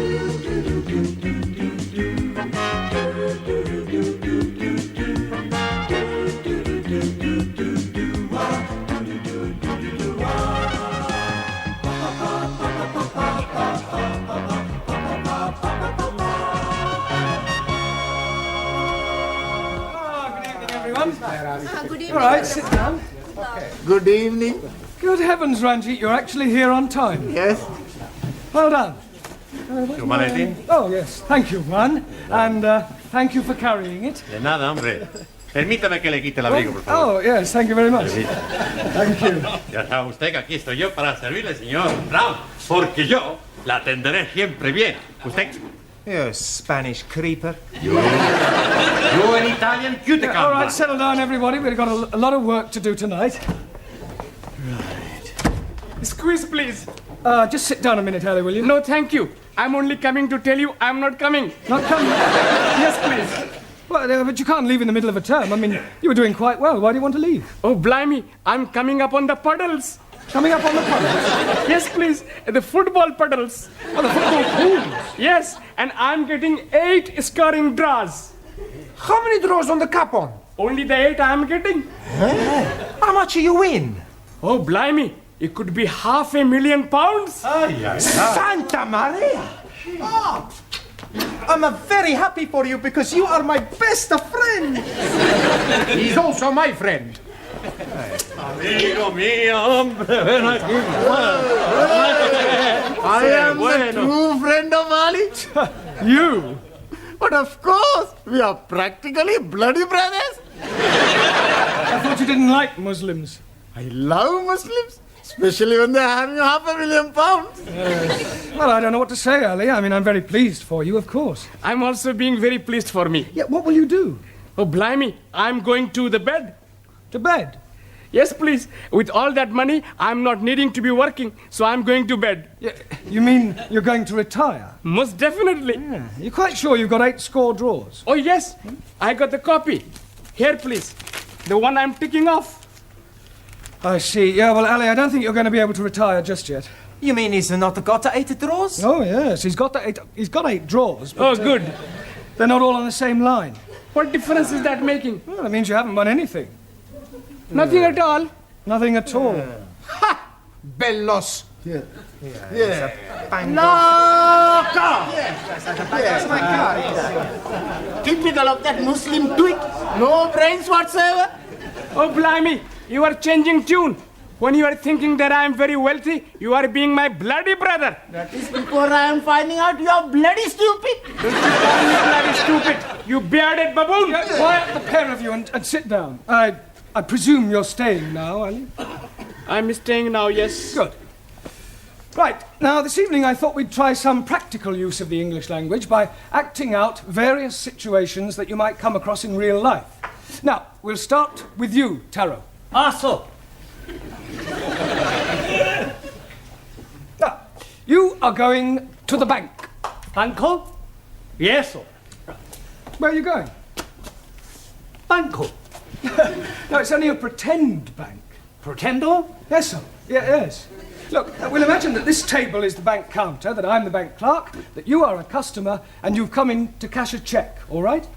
Good evening. All right, sit down. Okay. Good evening. Good heavens, Ranjit, you're actually here on time. Yes. Well done. Humanity. Oh, yes. Thank you, Juan. And thank you for carrying it. De nada, hombre. Permítame que le quite el abrigo, por favor. Oh, yes, thank you very much. Thank you. Ya sabe usted que aquí estoy yo para servirle, señor Brown, porque yo la atenderé siempre bien. ¿Usted? You Spanish creeper. You an Italian cuticum. All right, settle down, everybody. We've got a lot of work to do tonight. Squeeze, please. Just sit down a minute, Harry, will you? No, thank you. I'm only coming to tell you I'm not coming. Not coming? Yes, please. Well, but you can't leave in the middle of a term. I mean, you were doing quite well. Why do you want to leave? Oh, blimey. I'm coming up on the puddles. Coming up on the puddles? Yes, please. The football puddles. Oh, the football pools? Yes, and I'm getting 8 scoring draws. How many draws on the cup on? Only the 8 I'm getting. How much you win? Oh, blimey. It could be £500,000. Santa Maria! Oh, I'm very happy for you because you are my best friend. He's also my friend. Amigo mío, hombre, ven aquí. I am the true friend of Ali. You? But of course, we are practically bloody brothers. I thought you didn't like Muslims. I love Muslims, especially when they're having £500,000. Well, I don't know what to say, Ali. I mean, I'm very pleased for you, of course. I'm also being very pleased for me. Yeah, what will you do? Oh, blimey. I'm going to the bed. To bed? Yes, please. With all that money, I'm not needing to be working, so I'm going to bed. Yeah, you mean you're going to retire? Most definitely. Yeah. You're quite sure you've got 8 score draws? Oh, yes. I got the copy. Here, please. The one I'm ticking off. I see. Yeah, well, Ali, I don't think you're going to be able to retire just yet. You mean he's not got 8 draws? Oh, yes. He's got 8 draws. But, Oh, good. They're not all on the same line. What difference is that making? Well, it means you haven't won anything. Nothing at all. Nothing at all. Ha! Bellos. Yeah. Loco! That's my car. Typical of that Muslim twig. No brains whatsoever. Oh, blimey. You are changing tune. When you are thinking that I am very wealthy, you are being my bloody brother. That is before I am finding out you are bloody stupid. Don't you call me bloody stupid, you bearded baboon. Quiet, the pair of you, and sit down. I presume you're staying now, Ali? I'm staying now, yes. Good. Right, now this evening I thought we'd try some practical use of the English language by acting out various situations that you might come across in real life. Now, we'll start with you, Taro. So. Now, you are going to the bank. Banco? Yes, sir. Where are you going? Banco. No, it's only a pretend bank. Pretendo? Yes, sir. Yeah, yes. Look, we'll imagine that this table is the bank counter, that I'm the bank clerk, that you are a customer, and you've come in to cash a cheque, all right?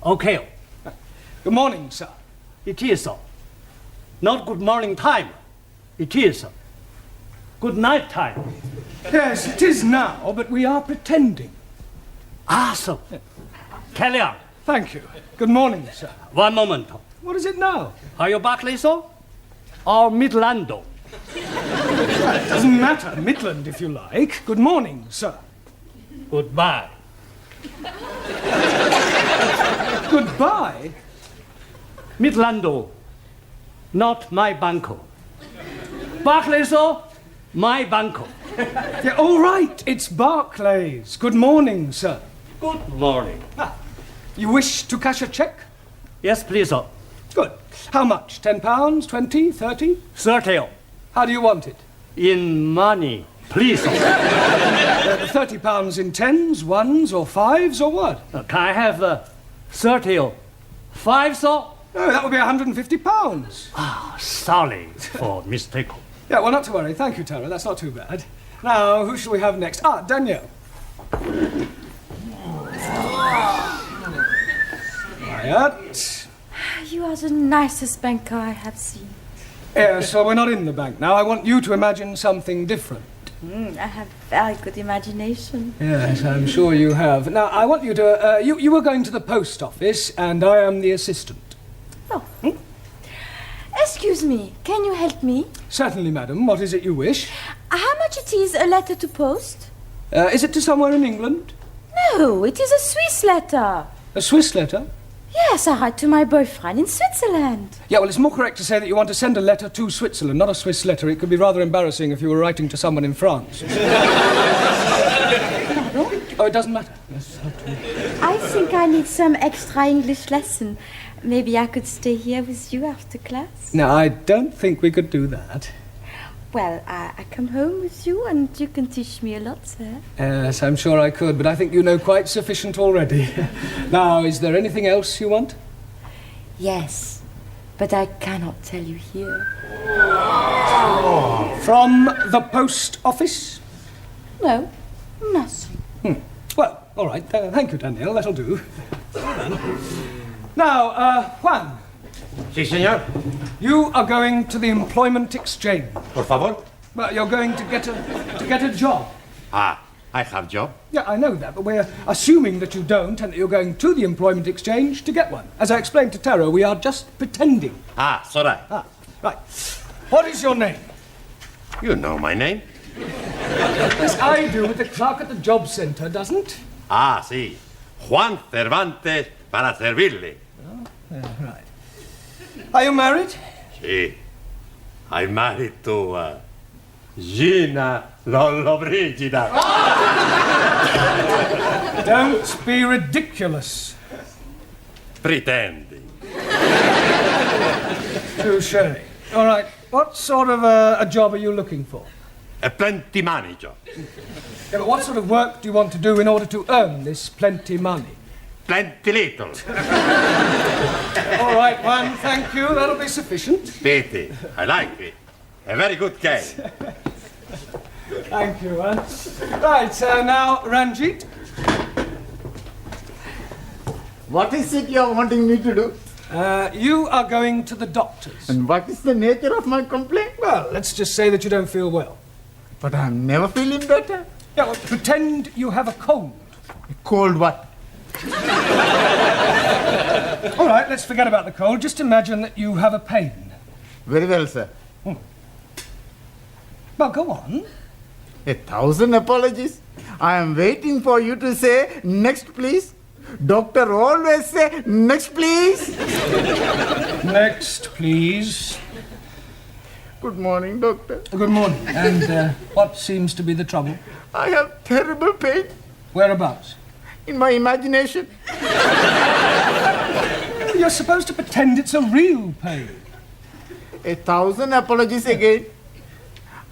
Okay, Good morning, sir. it is so. Not good morning time. It is good night time. Yes, it is now, but we are pretending. So. Carry on. Thank you. Good morning, sir. One moment. What is it now? Are you Barclays or Midlando? It doesn't matter. Midland, if you like. Good morning, sir. Goodbye. Goodbye? Midlando, not my banco. Barclays or my banco. Yeah, all right. It's Barclays. Good morning, sir. Good morning. You wish to cash a cheque? Yes, please, sir. Good. How much? £10, 20, 30? 30 How do you want it? in money, please, sir. £30 in tens, ones, or fives, or what? Can I have 30 5, sir? No, that would be £150. Sorry for mistake. Yeah, well, not to worry. Thank you, Tara. That's not too bad. Now, who shall we have next? Danielle. Quiet. You are the nicest banker I have seen. Yes, well, we're not in the bank now. I want you to imagine something different. I have very good imagination. Yes, I'm sure you have. Now, I want you to... you were going to the post office, and I am the assistant. Oh. Excuse me, can you help me? Certainly, madam. What is it you wish? How much it is a letter to post? Is it to somewhere in England? No, it is a Swiss letter. A Swiss letter? Yes, I write to my boyfriend in Switzerland. Yeah, well, it's more correct to say that you want to send a letter to Switzerland, not a Swiss letter. It could be rather embarrassing if you were writing to someone in France. Oh, it doesn't matter. Yes, I think I need some extra English lesson. Maybe I could stay here with you after class? No, I don't think we could do that. Well, I come home with you and you can teach me a lot, sir. Yes, I'm sure I could, but I think you know quite sufficient already. Now, is there anything else you want? Yes, but I cannot tell you here. From the post office? No, nothing. Well, all right. Thank you, Danielle. That'll do. Now, Juan, Sí, señor. you are going to the employment exchange. Por favor. Well, you're going to get a job. Ah, I have job. Yeah, I know that, but we're assuming that you don't and that you're going to the employment exchange to get one. As I explained to Taro, we are just pretending. Ah, sorry. Right. What is your name? You know my name? Yes, I do, but the clerk at the job centre doesn't. Ah, sí. Juan Cervantes para servirle. Right. Are you married? Sí. I'm married to Gina Lollobrigida. Don't be ridiculous. Pretending. Touché. All right. What sort of a job are you looking for? A plenty money job. Yeah, but what sort of work do you want to do in order to earn this plenty money? Plenty little. All right, Juan, thank you. That'll be sufficient. Pity. I like it. A very good game. Thank you, Juan. Right, now, Ranjit. What is it you're wanting me to do? You are going to the doctor's. And what is the nature of my complaint? Well, let's just say that you don't feel well. But I'm never feeling better. Yeah, well, pretend you have a cold. Cold what? All right, let's forget about the cold. Just imagine that you have a pain. Very well, sir. Well, go on. 1,000 apologies. I am waiting for you to say, next please. Doctor always say, next please. Next, please. Good morning, doctor. Good morning. And what seems to be the trouble? I have terrible pain Whereabouts? in my imagination. You're supposed to pretend it's a real pain. 1,000 apologies again.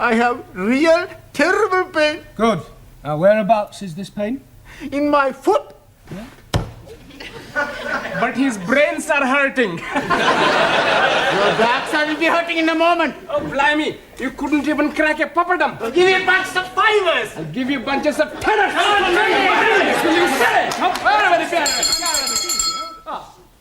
I have real terrible pain Good. Now, whereabouts is this pain? in my foot. But his brains are hurting. Your backside will be hurting in a moment. Oh, blimey. You couldn't even crack a papadum. I'll give you a box of fivers. I'll give you bunches of tenors. Will you say?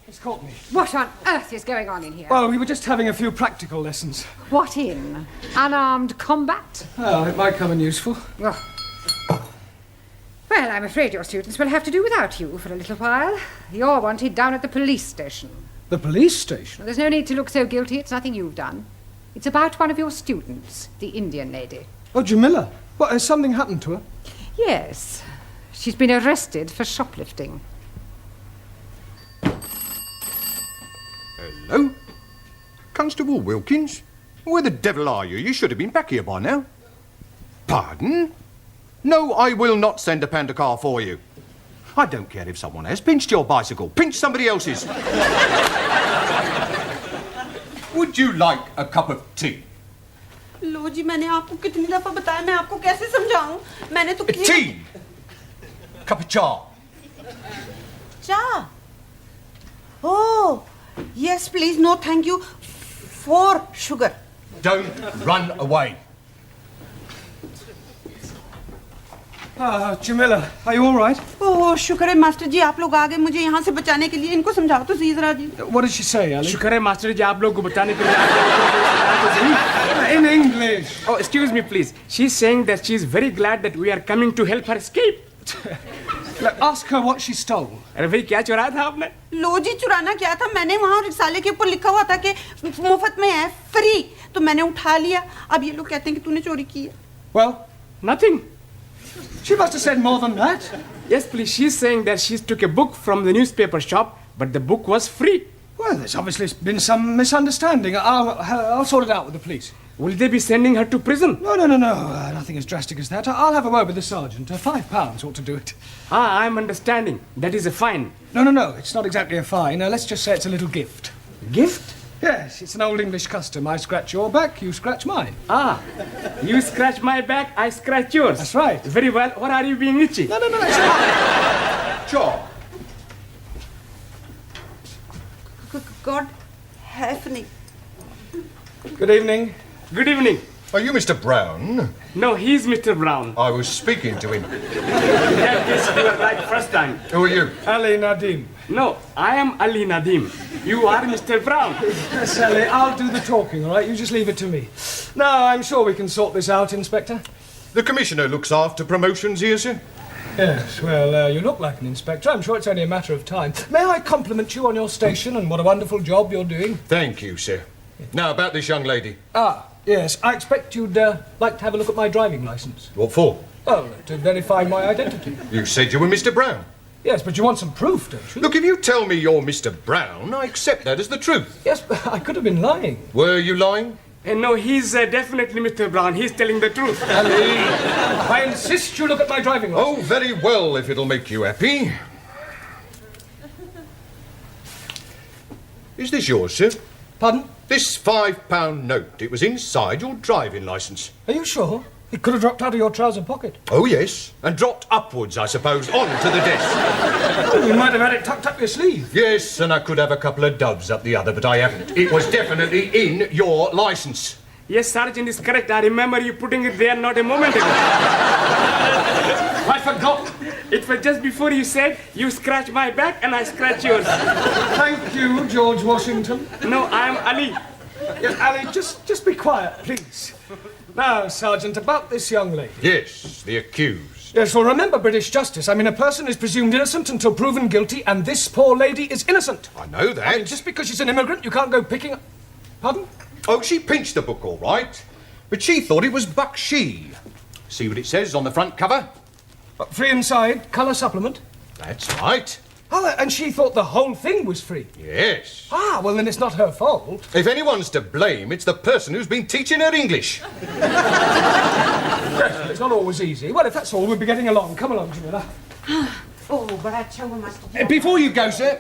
It's caught me. What on earth is going on in here? Well, we were just having a few practical lessons. What in? Unarmed combat? Oh, it might come in useful. Well, I'm afraid your students will have to do without you for a little while. You're wanted down at the police station. The police station? Well, there's no need to look so guilty. It's nothing you've done. It's about one of your students, the Indian lady. Oh, Jamila. What, has something happened to her? Yes. She's been arrested for shoplifting. Hello? Constable Wilkins? Where the devil are you? You should have been back here by now. Pardon? No, I will not send a panda car for you. I don't care if someone has pinched your bicycle. Pinch somebody else's. Would you like a cup of tea? लो जी मैंने आपको कितनी दफा बताया मैं आपको कैसे समझाऊं मैंने तो Tea! Cup of cha. cha oh yes please no thank you for sugar Don't run away. Jamila, are you all right? ओह शुक्र है मास्टर जी आप लोग आ गए मुझे यहाँ से बचाने के लिए इनको समझाओ तो सही जरा जी What did she say, Ali? शुक्र है मास्टर जी आप लोग को बताने के लिए In English. Oh, excuse me, please. She's saying that she's very glad that we are coming to help her escape. Look, ask her what she stole. अरे भाई क्या चुराया था आपने? लो जी चुराना क्या था मैंने वहाँ रिसाले के ऊपर लिखा हुआ था कि मुफ्त में है फ्री तो मैंने उठा लिया अब ये लोग कहते हैं कि तूने चोरी की है Well, Nothing. she must have said more than that. Yes, please. She's saying that she took a book from the newspaper shop, but the book was free. Well, there's obviously been some misunderstanding. I'll sort it out with the police. Will they be sending her to prison? No. Nothing as drastic as that. I'll have a word with the sergeant. £5 ought to do it. Ah, I'm understanding. That is a fine. No. It's not exactly a fine. Let's just say it's a little gift. Gift? Yes, it's an old English custom. I scratch your back, you scratch mine. Ah, you scratch my back, I scratch yours. That's right. Very well. What are you being itchy? No, it's not. Sure. God heavenly Good evening. Good evening. Are you Mr. Brown? No, he's Mr. Brown. I was speaking to him. Yes, you were right first time. Who are you? Ali Nadim. No, I am Ali Nadim. You are Mr. Brown. Yes, Ali, I'll do the talking, all right? You just leave it to me. No, I'm sure we can sort this out, Inspector. The Commissioner looks after promotions here, sir. Yes, well, you look like an inspector. I'm sure it's only a matter of time. May I compliment you on your station and what a wonderful job you're doing? Thank you, sir. Now, about this young lady. Yes, I expect you'd like to have a look at my driving licence. What for? Oh, to verify my identity. You said you were Mr. Brown. Yes, but you want some proof, don't you? Look, if you tell me you're Mr. Brown, I accept that as the truth. Yes, but I could have been lying. Were you lying? No, he's definitely Mr. Brown. He's telling the truth. Ali, I insist you look at my driving licence. Oh, very well, if it'll make you happy. Is this yours, sir? Pardon? This £5 note. It was inside your driving licence. Are you sure? It could have dropped out of your trouser pocket. Oh, yes. And dropped upwards, I suppose, onto the desk. Oh, you might have had it tucked up your sleeve. Yes, and I could have a couple of doves up the other, but I haven't. It was definitely in your licence. Yes, Sergeant is correct. I remember you putting it there not a moment ago. I forgot. It was just before you said, you scratch my back and I scratch yours. Thank you, George Washington. No, I am Ali. Yes, Ali, just be quiet, please. Now, Sergeant, about this young lady. Yes, the accused. Yes, well, remember British justice. I mean, a person is presumed innocent until proven guilty, and this poor lady is innocent. I know that. I mean, just because she's an immigrant, you can't go picking up... Pardon? Oh, she pinched the book, all right. But she thought it was Bakshi. See what it says on the front cover? Free inside, colour supplement. That's right. Oh, and she thought the whole thing was free. Yes. Ah, well, then it's not her fault. If anyone's to blame, it's the person who's been teaching her English. Yes, well, it's not always easy. Well, if that's all, we'll be getting along. Come along, Jamila. Oh, बड़ा अच्छा हुआ master Before you go, sir,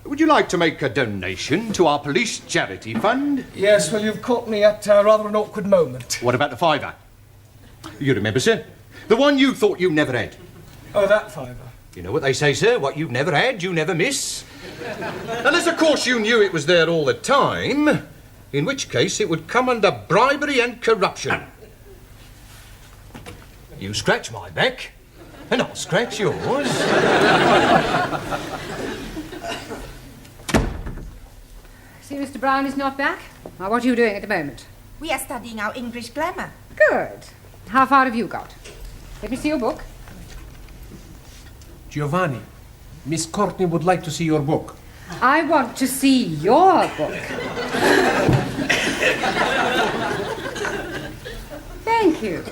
would you like to make a donation to our police charity fund? Yes, well, you've caught me at rather an awkward moment. What about the £5? You remember, sir? The one you thought you never had. Oh, that £5. You know what they say, sir? What you've never had, you never miss. Unless, of course, you knew it was there all the time, in which case it would come under bribery and corruption. You scratch my back, and I'll scratch yours. See, Mr. Brown is not back? Now, what are you doing at the moment? We are studying our English grammar. Good. How far have you got? Let me see your book. Giovanni, Miss Courtney would like to see your book. I want to see your book. Thank you.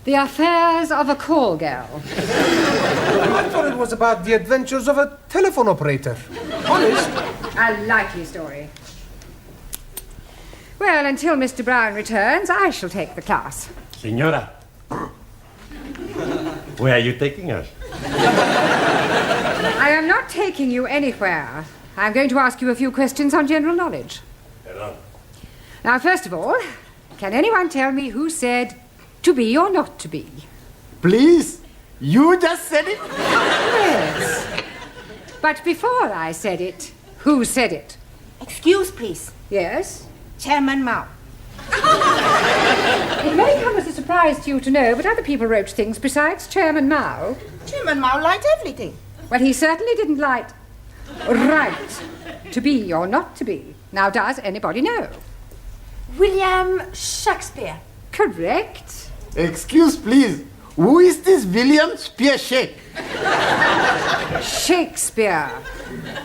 The Affairs of a Call Girl. I thought it was about the adventures of a telephone operator. Honest. A likely story. Well, until Mr. Brown returns, I shall take the class. Señora, where are you taking us? I am not taking you anywhere. I'm going to ask you a few questions on general knowledge. Perdón. Now, first of all, can anyone tell me who said to be or not to be? Please, you just said it. Yes. But before I said it, who said it? Excuse, please. Yes? Chairman Mao. It may come as a surprise to you to know, but other people wrote things besides Chairman Mao. Chairman Mao liked everything. Well, he certainly didn't like right to be or not to be. Now, does anybody know? William Shakespeare. Correct. Excuse, please. Who is this William Spearshake? Shakespeare.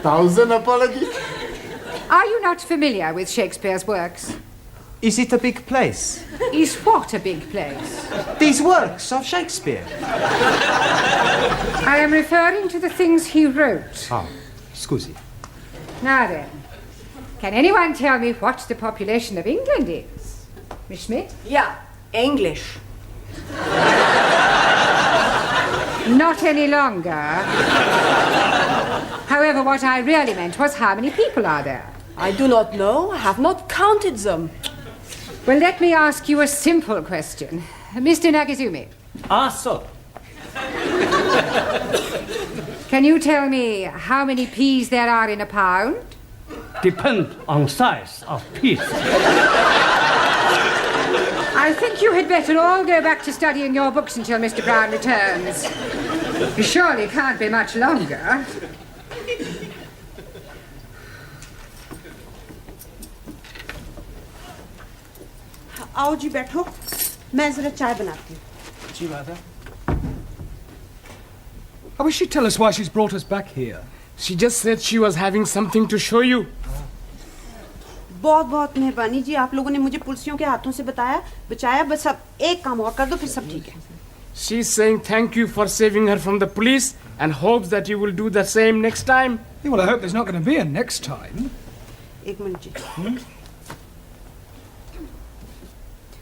1,000 apologies. Are you not familiar with Shakespeare's works? Is it a big place? Is what a big place? These works of Shakespeare. I am referring to the things he wrote. Oh, scusi. Now then, can anyone tell me what the population of England is? Miss Schmidt? Yeah, English. Not any longer. However, what I really meant was how many people are there? I do not know. I have not counted them. Well, let me ask you a simple question. Mr. Nagizumi, So. can you tell me how many peas there are in a pound? Depend on size of piece. I think you had better all go back to studying your books until Mr. Brown returns. He surely can't be much longer. आओ जी बैठो मैं जरा चाय बनाती हूँ जी Radha. I wish she'd tell us why she's brought us back here. She just said she was having something to show you. बहुत बहुत मेहरबानी जी आप लोगों ने मुझे पुलिसियों के हाथों से बचाया बस अब एक काम और कर दो फिर सब ठीक है She's saying thank you for saving her from the police and hopes that you will do the same next time. Yeah, well, I hope there's not going to be a next time. एक minute जी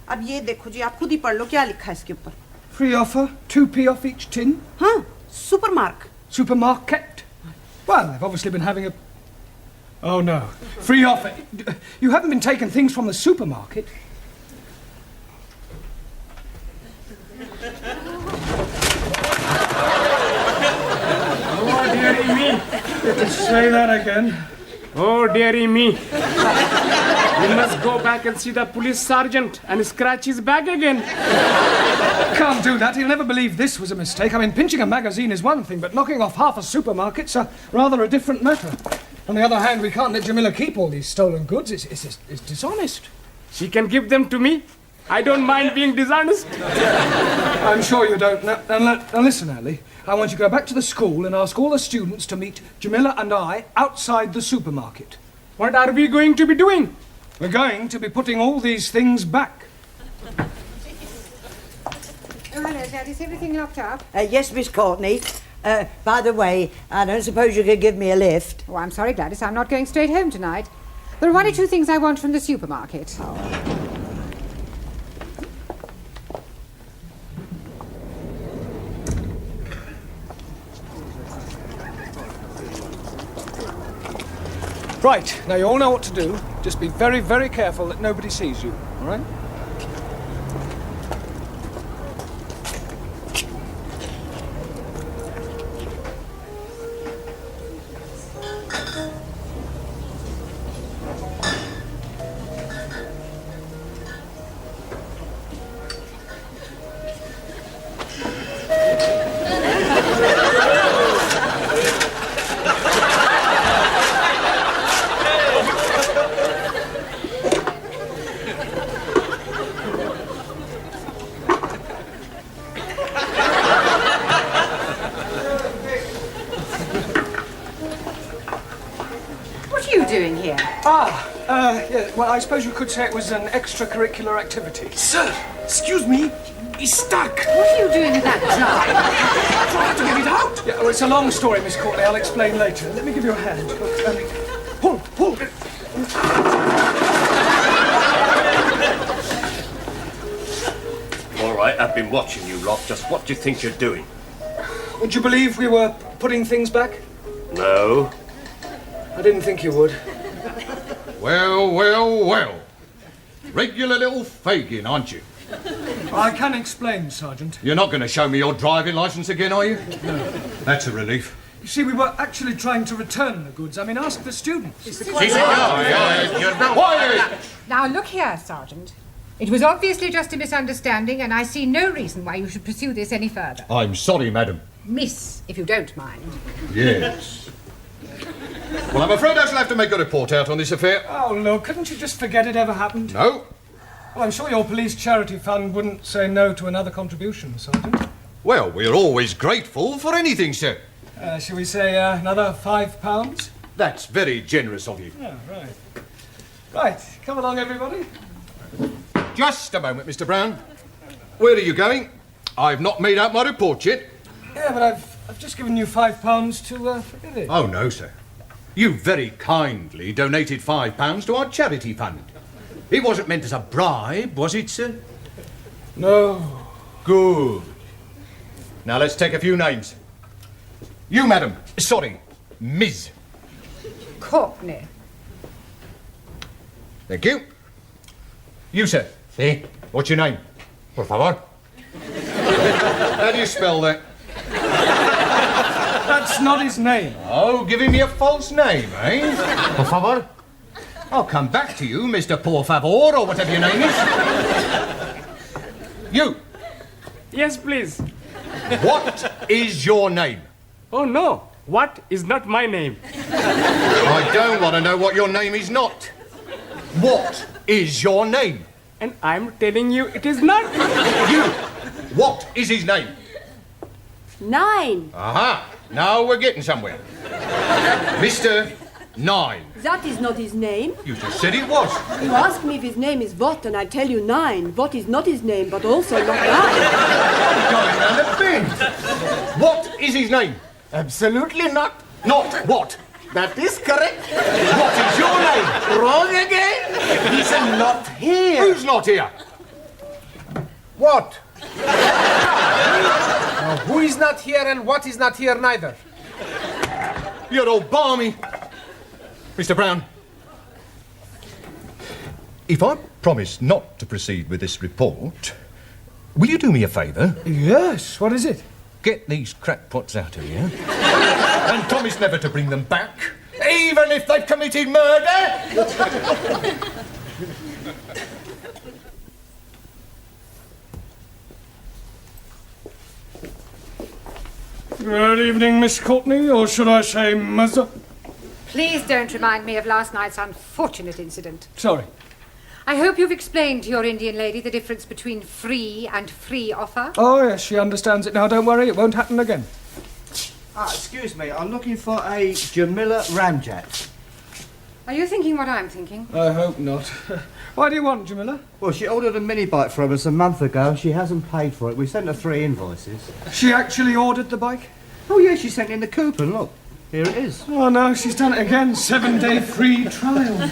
अब ये देखो जी आप खुद ही पढ़ लो क्या लिखा है इसके ऊपर Free offer, 2p off each tin. हाँ सुपरमार्क Supermarket. Well, they've obviously been having a... Oh, no. Free offer. You haven't been taking things from the supermarket. Oh, dearie me. Say that again. Oh, dearie me. You must go back and see the police sergeant and scratch his back again. Can't do that. He'll never believe this was a mistake. I mean, pinching a magazine is one thing, but knocking off half a supermarket's rather a different matter. On the other hand, we can't let Jamila keep all these stolen goods. It's dishonest. She can give them to me. I don't mind being dishonest. I'm sure you don't. Now listen, Ali. I want you to go back to the school and ask all the students to meet Jamila and I outside the supermarket. What are we going to be doing? We're going to be putting all these things back. Oh, hello, Dad. Is everything locked up? Yes, Miss Courtney. By the way, I don't suppose you could give me a lift. Oh, I'm sorry, Gladys. I'm not going straight home tonight. There are one or two things I want from the supermarket. Right, now you all know what to do. Just be very, very careful that nobody sees you, all right? Yeah, well, I suppose you could say it was an extracurricular activity. Sir, excuse me. He's stuck. What are you doing with that jar? Trying to get it out. Yeah, well, it's a long story, Miss Courtney. I'll explain later. Let me give you a hand. Pull. All right, I've been watching you lot. Just what do you think you're doing? Would you believe we were putting things back? No. I didn't think you would. Well. Regular little Fagin, aren't you? I can explain, Sergeant. You're not going to show me your driving licence again, are you? No. That's a relief. You see, we were actually trying to return the goods. I mean, ask the students. Quiet! Now, look here, Sergeant. It was obviously just a misunderstanding, and I see no reason why you should pursue this any further. I'm sorry, madam. Miss, if you don't mind. Yes. Well, I'm afraid I shall have to make a report out on this affair. Oh, look, couldn't you just forget it ever happened? No. Well, I'm sure your police charity fund wouldn't say no to another contribution, Sergeant. Well, we're always grateful for anything, sir. Shall we say another £5? That's very generous of you. Oh, right. Right, come along, everybody. Just a moment, Mr. Brown. Where are you going? I've not made out my report yet. Yeah, but I've just given you £5 to forget it. Oh, no, sir. You very kindly donated £5 to our charity fund. It wasn't meant as a bribe, was it, sir? No. Good. Now let's take a few names. You, madam. Sorry, Ms. Courtney. Thank you. You, sir. Sí. What's your name? Por favor. How do you spell that? That's not his name. Oh, giving me a false name, eh? Por favor. I'll come back to you, Mr. Por favor, or whatever your name is. You. Yes, please. What is your name? Oh, no. What is not my name? I don't want to know what your name is not. What is your name? And I'm telling you it is not. You. What is his name? 9. Aha. Now we're getting somewhere. Mr. 9. That is not his name. You just said it was. You ask me if his name is what, and I tell you 9. What is not his name, but also not 9. Going round a bend. What is his name? Absolutely not. Not what? That is correct. What is your name? Wrong again. He's not here. Who's not here? What? Now, who is not here and what is not here neither? You're all balmy. Mr. Brown, if I promise not to proceed with this report, will you do me a favour? Yes, what is it? Get these crackpots out of here and promise never to bring them back, even if they've committed murder. Good evening, Miss Courtney, or should I say Mother? Please don't remind me of last night's unfortunate incident. Sorry. I hope you've explained to your Indian lady the difference between free and free offer. Oh, yes, she understands it now. Don't worry, it won't happen again. Excuse me, I'm looking for a Jamila Ramjet. Are you thinking what I'm thinking? I hope not. Why do you want, Jamila? Well, she ordered a mini bike from us a month ago and she hasn't paid for it. We sent her 3 invoices. She actually ordered the bike? Oh, yeah, she sent in the coupon, look. Here it is. Oh, no, she's done it again. 7-day free trial.